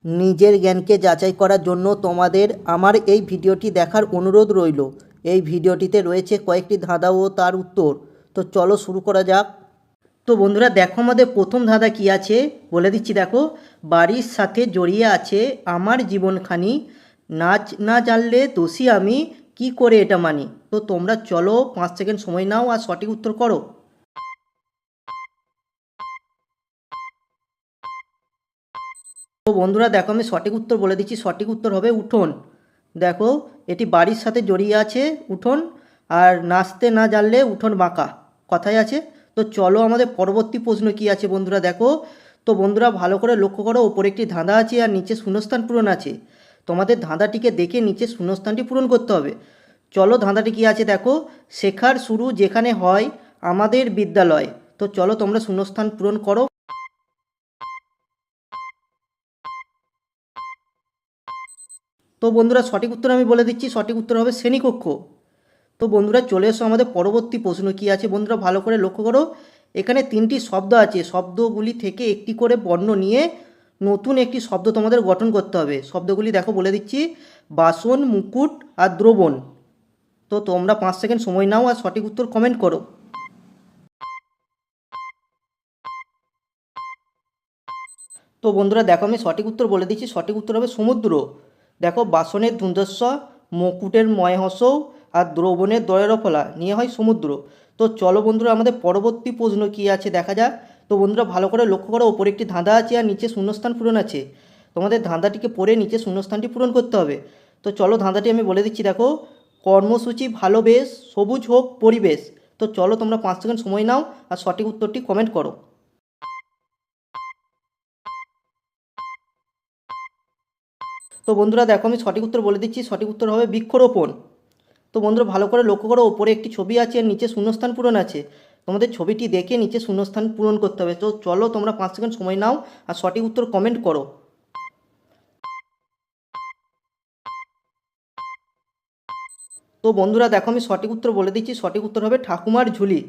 নিজের জ্ঞানকে যাচাই করার জন্য তোমাদের আমার এই ভিডিওটি দেখার অনুরোধ রইল। এই ভিডিওটিতে রয়েছে কয়েকটি ধাঁধা ও তার উত্তর। তো চলো শুরু করা যাক। তো বন্ধুরা দেখো আমাদের প্রথম ধাঁধা কি আছে বলে দিচ্ছি। দেখো, বাড়ির সাথে জড়িয়ে আছে আমার জীবনখানি, নাচ না জানলে দোষী আমি, কি করে এটা মানি। তো তোমরা চলো 5 সেকেন্ড সময় নাও আর সঠিক উত্তর করো। তো বন্ধুরা দেখো আমি সঠিক উত্তর বলে দিচ্ছি, সঠিক উত্তর হবে উঠোন। দেখো, এটি বাড়ির সাথে জড়িয়ে আছে উঠোন, আর নাচতে না জানলে উঠোন বাঁকা, কথাই আছে। তো চলো আমাদের পরবর্তী প্রশ্ন কি আছে বন্ধুরা দেখো। তো বন্ধুরা ভালো করে লক্ষ্য করো, ওপরে একটি ধাঁধা আছে আর নিচে শূন্যস্থান পূরণ আছে। তোমাদের ধাঁধাটিকে দেখে নিচে শূন্যস্থানটি পূরণ করতে হবে। চলো ধাঁধাটি কি আছে দেখো, শেখার শুরু যেখানে হয় আমাদের বিদ্যালয়। তো চলো তোমরা শূন্যস্থান পূরণ করো। তো বন্ধুরা সঠিক উত্তর আমি বলে দিচ্ছি, সঠিক উত্তর হবে শ্রেণীকক্ষ। তো বন্ধুরা চলে এসো আমাদের পরবর্তী প্রশ্ন কি আছে বন্ধুরা ভালো করে লক্ষ্য করো। এখানে 3টি শব্দ আছে, শব্দগুলি থেকে একটি করে বর্ণ নিয়ে নতুন একটি শব্দ তোমাদের গঠন করতে হবে। শব্দগুলি দেখো বলে দিচ্ছি, বাসন, মুকুট আর দ্রবণ। তো তোমরা 5 সেকেন্ড সময় নাও আর সঠিক উত্তর কমেন্ট করো। তো বন্ধুরা দেখো আমি সঠিক উত্তর বলে দিচ্ছি, সঠিক উত্তর হবে সমুদ্র। দেখো, বাসনের ধুন্দস্ব, মুকুটের ময়হসৌ আর দ্রবণের দয়ের ফলা নিয়ে হয় সমুদ্র। তো চলো বন্ধুরা আমাদের পরবর্তী প্রশ্ন কী আছে দেখা যাক। তো বন্ধুরা ভালো করে লক্ষ্য করো, ওপরে একটি ধাঁধা আছে আর নিচে শূন্যস্থান পূরণ আছে। তোমাদের ধাঁধাটিকে পড়ে নিচে শূন্যস্থানটি পূরণ করতে হবে। তো চলো ধাঁধাটি আমি বলে দিচ্ছি দেখো, কর্মসূচি ভালো বেশ, সবুজ হোক পরিবেশ। তো চলো তোমরা 5 সেকেন্ড সময় নাও আর সঠিক উত্তরটি কমেন্ট করো। তো বন্ধুরা দেখো আমি সঠিক উত্তর বলে দিচ্ছি, সঠিক উত্তর হবে বৃক্ষরোপণ। তো বন্ধুরা ভালো করে লক্ষ্য করো, ওপরে একটি ছবি আছে আর নিচে শূন্যস্থান পূরণ আছে। তোমাদের ছবিটি দেখে নিচে শূন্যস্থান পূরণ করতে হবে। তো চলো তোমরা 5 সেকেন্ড সময় নাও আর সঠিক উত্তর কমেন্ট করো। তো বন্ধুরা দেখো আমি সঠিক উত্তর বলে দিচ্ছি, সঠিক উত্তর হবে ঠাকুমার ঝুলি।